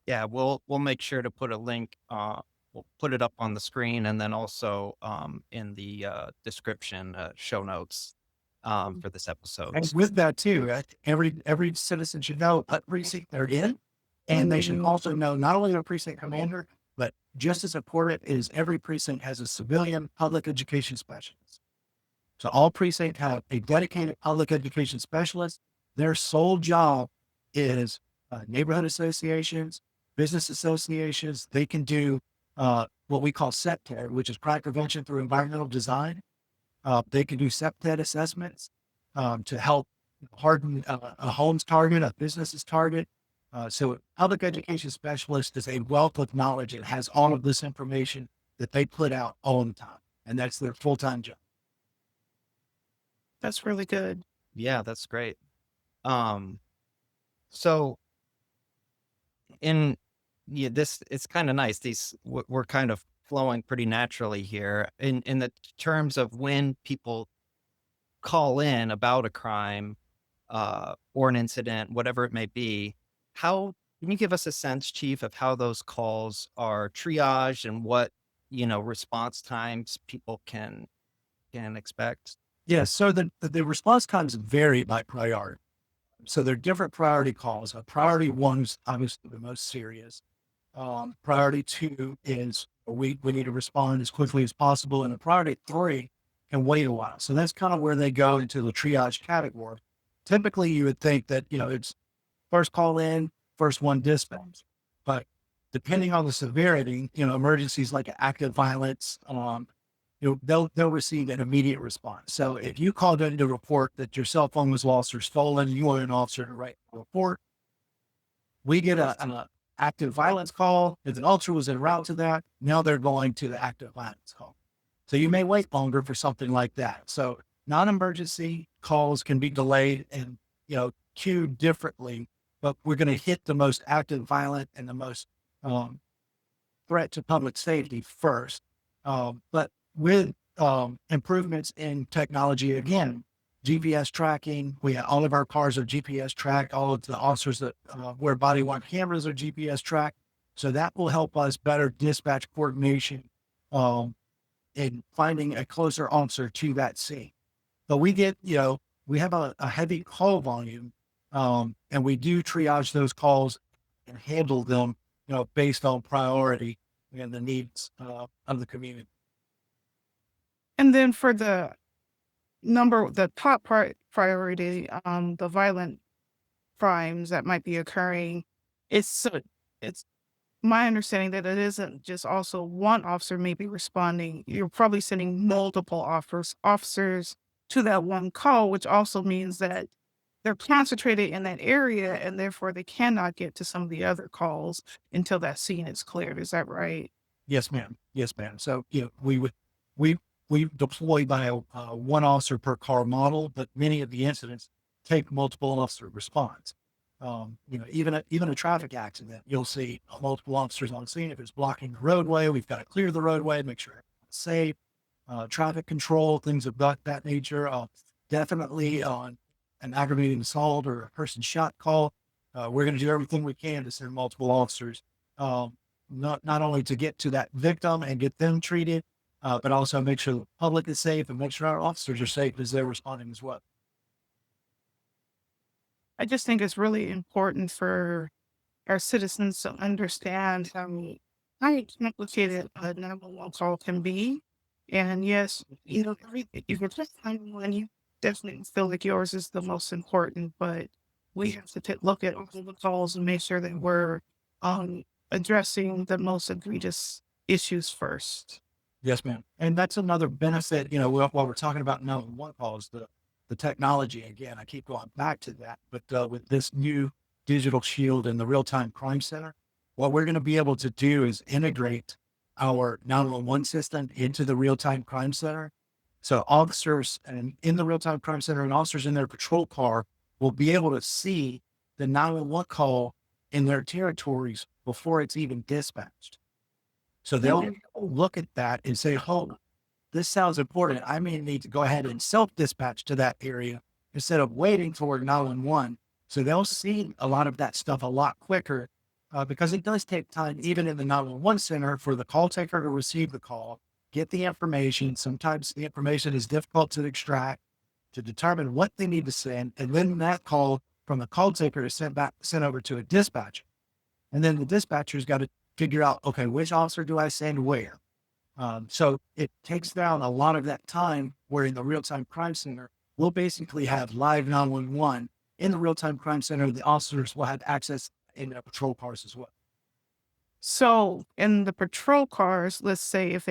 Yeah, we'll make sure to put a link. We'll put it up on the screen, and then also in the description, show notes for this episode. And with that too, every citizen should know what precinct they're in, and they should also know not only their precinct commander, but just as important is every precinct has a civilian public education specialist. So all precincts have a dedicated public education specialist. Their sole job is neighborhood associations, business associations. They can do what we call SEPTED, which is crime prevention through environmental design. They can do SEPTED assessments to help harden a home's target, a business's target. So a public education specialist is a wealth of knowledge and has all of this information that they put out all the time. And that's their full-time job. That's really good. Yeah, that's great. So it's kind of nice. We're kind of flowing pretty naturally here in the terms of when people call in about a crime or an incident, whatever it may be. How can you give us a sense, Chief, of how those calls are triaged and what response times people can expect? Yeah, so the response times vary by priority. So there are different priority calls. Priority one is obviously the most serious. Priority two is we need to respond as quickly as possible. And a priority three can wait a while. So that's kind of where they go into the triage category. Typically, you would think that, it's first call in, first one dispatch. But depending on the severity, emergencies like active violence, they'll receive an immediate response. So if you called in to report that your cell phone was lost or stolen, you want an officer to write a report, we get an active violence call. If an officer was en route to that, now they're going to the active violence call. So you may wait longer for something like that. So non-emergency calls can be delayed and, queued differently, but we're going to hit the most active violent and the most threat to public safety first. But with improvements in technology, again, GPS tracking, all of our cars are GPS tracked. All of the officers that wear body worn cameras are GPS tracked. So that will help us better dispatch coordination in finding a closer officer to that scene. But we get, we have a heavy call volume, and we do triage those calls and handle them, based on priority and the needs of the community. And then for the top priority, the violent crimes that might be occurring, it's my understanding that it isn't just also one officer may be responding. You're probably sending multiple officers to that one call, which also means that they're concentrated in that area and therefore they cannot get to some of the other calls until that scene is cleared. Is that right? Yes, ma'am. Yes, ma'am. So, we deploy by one officer per car model, but many of the incidents take multiple officer response. Even a traffic accident, you'll see multiple officers on scene. If it's blocking the roadway, we've got to clear the roadway, make sure it's safe. Traffic control, things of that nature. Definitely on an aggravated assault or a person shot call, we're going to do everything we can to send multiple officers, not only to get to that victim and get them treated, but also make sure the public is safe and make sure our officers are safe as they're responding as well. I just think it's really important for our citizens to understand how complicated a 911 call can be. And yes, if you're just 911, you definitely feel like yours is the most important, but we have to look at all the calls and make sure that we're addressing the most egregious issues first. Yes, ma'am. And that's another benefit, while we're talking about 911 calls, the technology. Again, I keep going back to that, but with this new digital shield and the real-time crime center, what we're going to be able to do is integrate our 911 system into the real-time crime center. So officers and in the real-time crime center and officers in their patrol car will be able to see the 911 call in their territories before it's even dispatched. So they'll look at that and say, "Oh, this sounds important. I may need to go ahead and self-dispatch to that area instead of waiting for 911." So they'll see a lot of that stuff a lot quicker because it does take time, even in the 911 center, for the call taker to receive the call, get the information. Sometimes the information is difficult to extract, to determine what they need to send, and then that call from the call taker is sent over to a dispatcher. And then the dispatcher's got to figure out, okay, which officer do I send where? So it takes down a lot of that time where in the real-time crime center, we'll basically have live 911 in the real-time crime center. The officers will have access in their patrol cars as well. So in the patrol cars, let's say if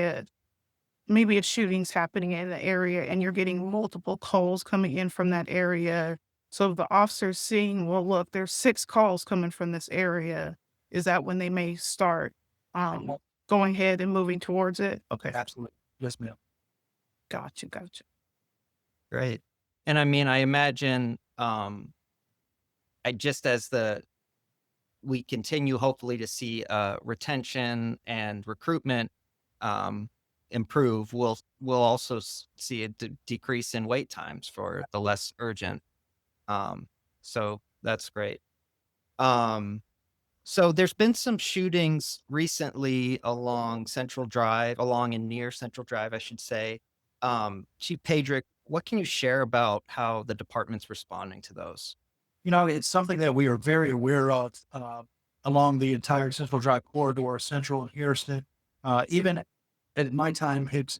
maybe a shooting's happening in the area and you're getting multiple calls coming in from that area. So if the officer's seeing, well, look, there's 6 calls coming from this area, is that when they may start going ahead and moving towards it? Okay. Absolutely. Yes, ma'am. Gotcha. Great. And I mean, I imagine, just as we continue hopefully to see retention and recruitment improve, we'll also see a decrease in wait times for the less urgent. So that's great. So there's been some shootings recently along and near Central Drive, I should say. Chief Padrick, what can you share about how the department's responding to those? It's something that we are very aware of along the entire Central Drive corridor, Central and Harrison. Even at my time, it's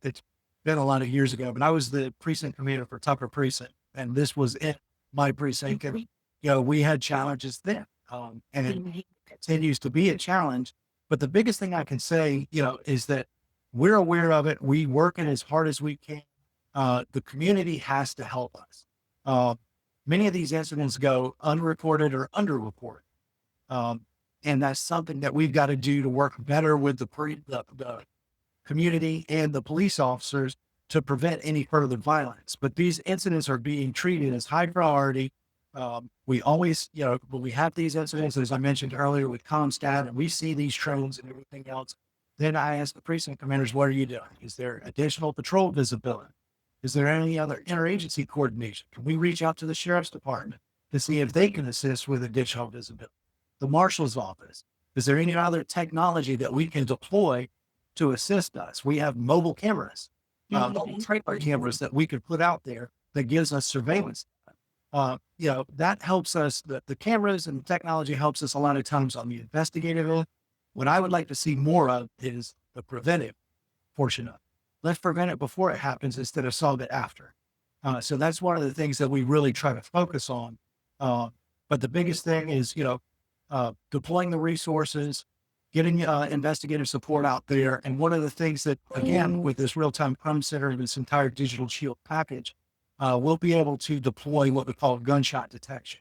been a lot of years ago, but I was the precinct commander for Tucker Precinct, and this was in my precinct. And, we had challenges then, and it continues to be a challenge. But the biggest thing I can say, is that we're aware of it. We work it as hard as we can. The community has to help us. Many of these incidents go unreported or underreported. And that's something that we've got to do to work better with the community and the police officers to prevent any further violence. But these incidents are being treated as high priority. We always, when we have these incidents, as I mentioned earlier with Comstat, and we see these trains and everything else, then I ask the precinct commanders, what are you doing? Is there additional patrol visibility? Is there any other interagency coordination? Can we reach out to the sheriff's department to see if they can assist with additional visibility? The marshal's office, is there any other technology that we can deploy to assist us? We have mobile cameras, mobile trailer cameras that we could put out there that gives us surveillance. That helps us, the cameras and technology helps us a lot of times on the investigative end. What I would like to see more of is the preventive portion of it. Let's prevent it before it happens instead of solve it after. So that's one of the things that we really try to focus on. But the biggest thing is, deploying the resources, getting investigative support out there. And one of the things that, again, with this real-time crime center and this entire digital shield package, we'll be able to deploy what we call gunshot detection.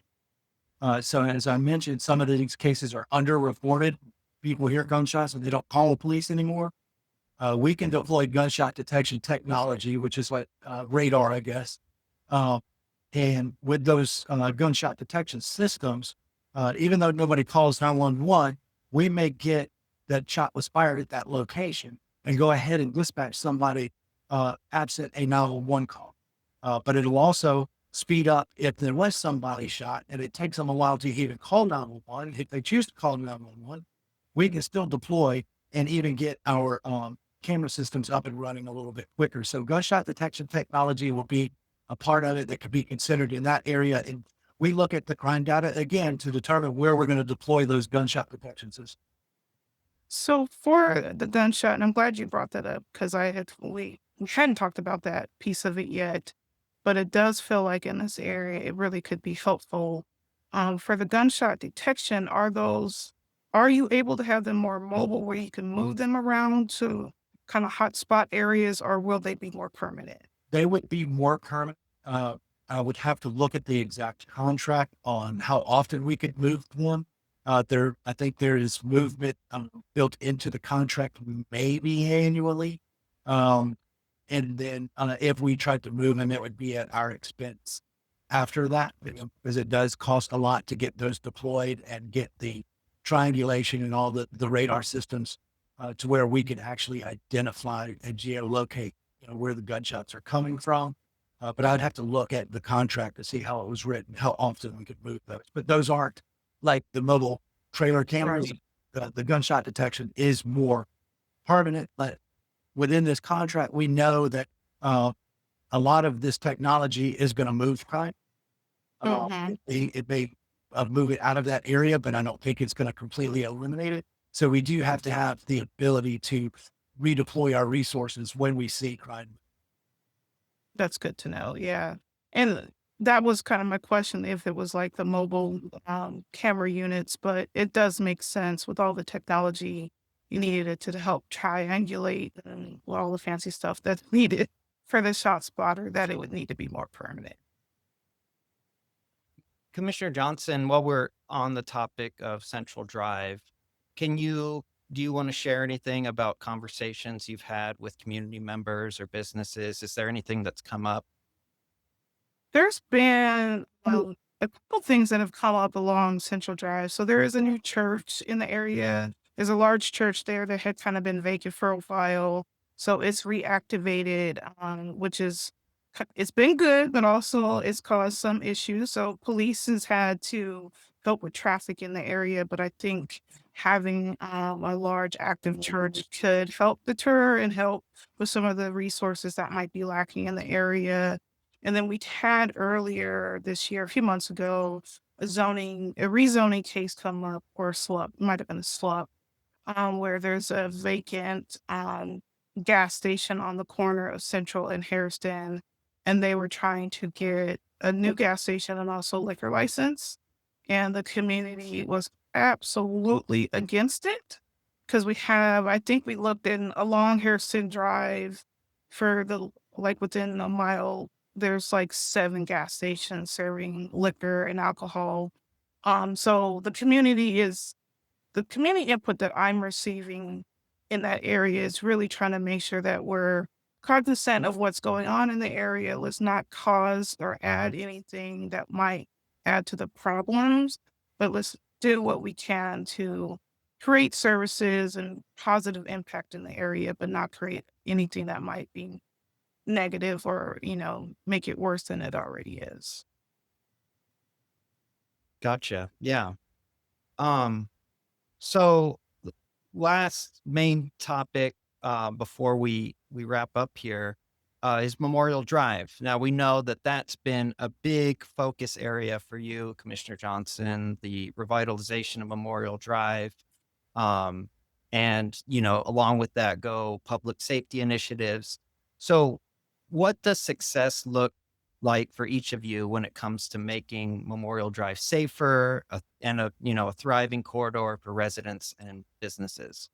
So as I mentioned, some of these cases are underreported. People hear gunshots and they don't call the police anymore. We can deploy gunshot detection technology, which is like radar, I guess. And with those gunshot detection systems, even though nobody calls 911, we may get that shot was fired at that location and go ahead and dispatch somebody absent a 911 call. But it'll also speed up if there was somebody shot and it takes them a while to even call 911. If they choose to call 911, we can still deploy and even get our camera systems up and running a little bit quicker. So gunshot detection technology will be a part of it that could be considered in that area. And we look at the crime data again to determine where we're going to deploy those gunshot detection systems. So for the gunshot, and I'm glad you brought that up because we hadn't talked about that piece of it yet, but it does feel like in this area, it really could be helpful. For the gunshot detection, are those Are you able to have them more mobile where you can move them around to kind of hotspot areas, or will they be more permanent? They would be more permanent. I would have to look at the exact contract on how often we could move them. I think there is movement built into the contract, maybe annually. And then if we tried to move them, it would be at our expense after that, because it does cost a lot to get those deployed and get the triangulation and all the radar systems to where we can actually identify and geolocate, where the gunshots are coming from. But I'd have to look at the contract to see how it was written, how often we could move those. But those aren't like the mobile trailer cameras. The gunshot detection is more permanent, but within this contract, we know that a lot of this technology is going to move crime. It may move it out of that area, but I don't think it's going to completely eliminate it. So we do have to have the ability to redeploy our resources when we see crime. That's good to know. Yeah. And that was kind of my question, if it was like the mobile camera units, but it does make sense with all the technology you needed it to help triangulate and all the fancy stuff that's needed for the shot spotter, that it would need to be more permanent. Commissioner Johnson, while we're on the topic of Central Drive, do you want to share anything about conversations you've had with community members or businesses? Is there anything that's come up? There's been a couple things that have come up along Central Drive. So there is a new church in the area. There's a large church there that had kind of been vacant for a while. So it's reactivated, which is, it's been good, but also it's caused some issues. So police has had to help with traffic in the area, but I think having a large active church could help deter and help with some of the resources that might be lacking in the area. And then we had earlier this year, a few months ago, a rezoning case come up, or a SLUP, might have been a SLUP, where there's a vacant gas station on the corner of Central and Harrison, and they were trying to get a new gas station and also liquor license. And the community was absolutely against it, because I think we looked in along Harrison Drive for within a mile, there's like 7 gas stations serving liquor and alcohol. So the community input that I'm receiving in that area is really trying to make sure that we're cognizant of what's going on in the area. Let's not cause or add anything that might add to the problems, but let's do what we can to create services and positive impact in the area, but not create anything that might be negative or, make it worse than it already is. Gotcha. Yeah. So last main topic before we wrap up here is Memorial Drive. Now we know that that's been a big focus area for you, Commissioner Johnson, the revitalization of Memorial Drive. And, along with that go public safety initiatives. So what does success look like for each of you when it comes to making Memorial Drive safer and a thriving corridor for residents and businesses?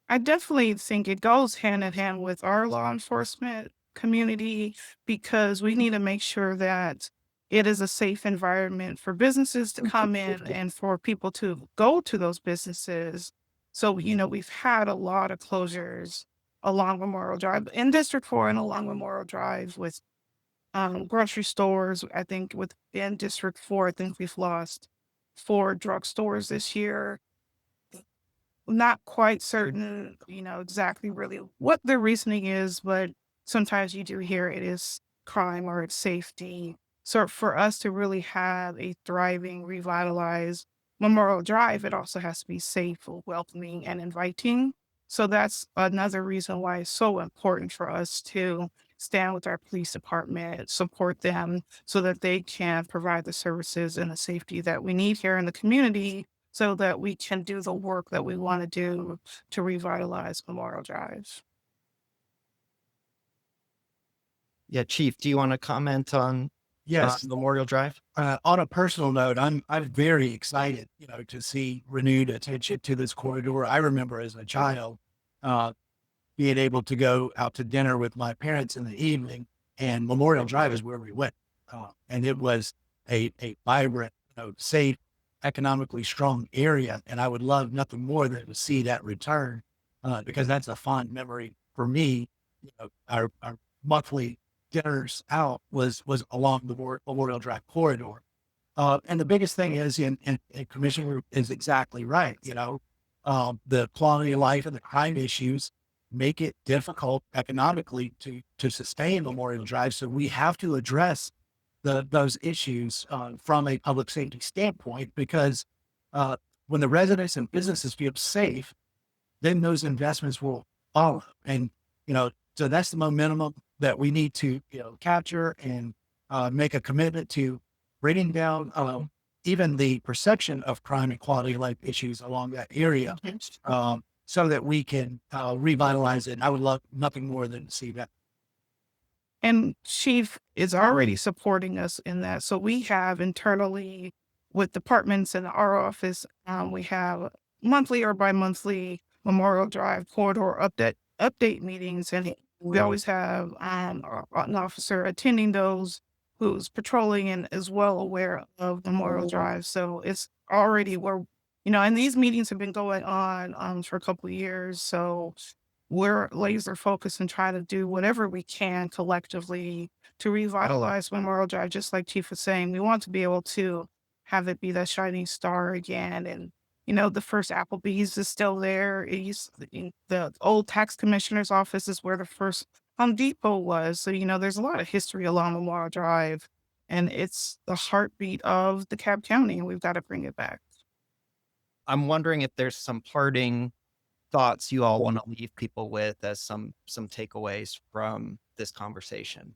I definitely think it goes hand in hand with our law enforcement community, because we need to make sure that it is a safe environment for businesses to come in and for people to go to those businesses. So, we've had a lot of closures along Memorial Drive in District 4 and along Memorial Drive with grocery stores. I think within District 4, I think we've lost 4 drugstores this year. Not quite certain, exactly really what the reasoning is, but sometimes you do hear it is crime or it's safety. So for us to really have a thriving, revitalized Memorial Drive, it also has to be safe, welcoming, and inviting. So that's another reason why it's so important for us to stand with our police department, support them so that they can provide the services and the safety that we need here in the community, so that we can do the work that we want to do to revitalize Memorial Drive. Yeah, Chief, do you want to comment on Yes. Memorial Drive? On a personal note, I'm very excited, to see renewed attention to this corridor. I remember as a child, uh, being able to go out to dinner with my parents in the evening, and Memorial Drive is where we went. And it was a vibrant, safe, economically strong area. And I would love nothing more than to see that return, because that's a fond memory for me. Our monthly dinners out was along the Memorial Drive corridor. And the biggest thing is, and Commissioner is exactly right. The quality of life and the crime issues make it difficult economically to sustain Memorial Drive. So we have to address those issues from a public safety standpoint, because when the residents and businesses feel safe, then those investments will follow. And, so that's the momentum that we need to, capture and make a commitment to bringing down even the perception of crime and quality of life issues along that area, so that we can revitalize it. And I would love nothing more than to see that. And Chief is already supporting us in that. So we have internally with departments in our office, we have monthly or bi-monthly Memorial Drive corridor update meetings, and we always have an officer attending those who's patrolling and is well aware of Memorial Drive. So it's already where, and these meetings have been going on for a couple of years. So we're laser focused and trying to do whatever we can collectively to revitalize Memorial Drive. Just like Chief was saying, we want to be able to have it be that shining star again. And, the first Applebee's is still there. The old tax commissioner's office is where the first Home Depot was. So, there's a lot of history along Memorial Drive, and it's the heartbeat of DeKalb County, and we've got to bring it back. I'm wondering if there's some parting thoughts you all want to leave people with as some takeaways from this conversation.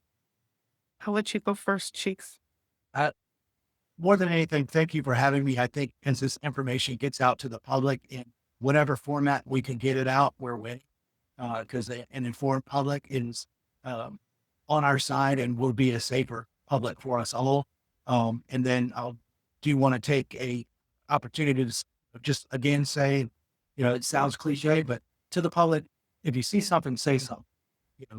I'll let you go first, Chief. More than anything, thank you for having me. I think as this information gets out to the public in whatever format we can get it out, we're winning, because an informed public is on our side and will be a safer public for us all. And then do want to take a opportunity to just again say, it sounds cliche, but to the public, if you see something, say something.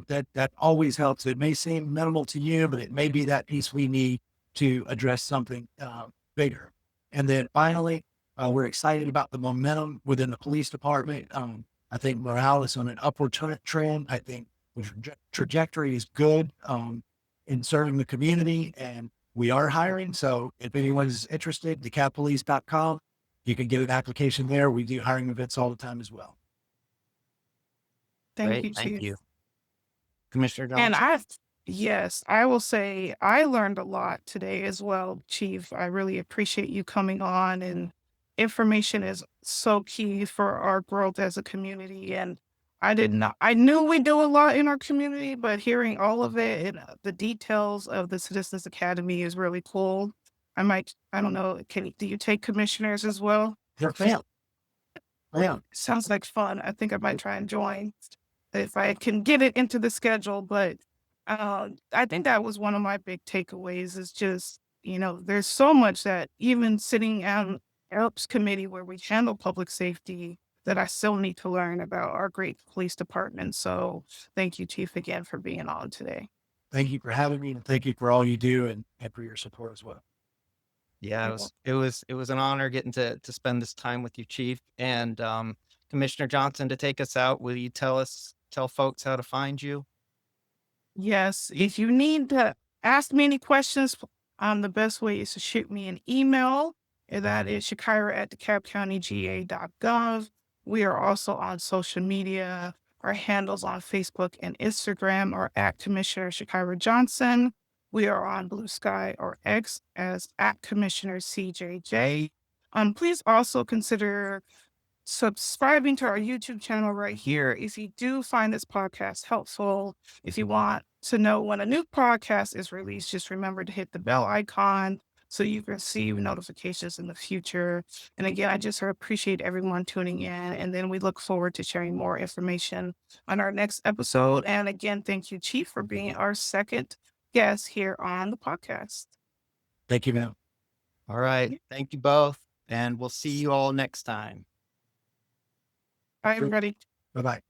That always helps. It may seem minimal to you, but it may be that piece we need to address something bigger. And then finally, we're excited about the momentum within the police department. I think morale is on an upward trend. I think the trajectory is good in serving the community, and we are hiring. So if anyone's interested, DeKalbPolice.com, you can get an application there. We do hiring events all the time as well. Thank Great, you, Chief. thank you. Commissioner Johnson? And yes, I will say I learned a lot today as well, Chief. I really appreciate you coming on, and information is so key for our growth as a community. And I knew we do a lot in our community, but hearing all of it and the details of the Citizens Academy is really cool. I don't know, do you take commissioners as well? They're fail. Yeah. Sounds like fun. I think I might try and join if I can get it into the schedule. But I think that was one of my big takeaways is just, there's so much that even sitting on ELPS committee where we handle public safety that I still need to learn about our great police department. So thank you, Chief, again for being on today. Thank you for having me, and thank you for all you do and for your support as well. Yeah, it was an honor getting to spend this time with you, Chief. And Commissioner Johnson, to take us out, will you tell folks how to find you? Yes, if you need to ask me any questions, the best way is to shoot me an email. And that is shakira@DeKalbCountyGA.gov. We are also on social media. Our handles on Facebook and Instagram are @Commissioner Chakira Johnson. We are on Blue Sky or X as @Commissioner CJJ. Please also consider subscribing to our YouTube channel right here. If you do find this podcast helpful, if you want to know when a new podcast is released, just remember to hit the bell icon so you can receive notifications in the future. And again, I just appreciate everyone tuning in. And then we look forward to sharing more information on our next episode. And again, thank you, Chief, for being our second guests here on the podcast. Thank you, ma'am. All right. Yeah. Thank you both. And we'll see you all next time. Bye, everybody. Bye-bye.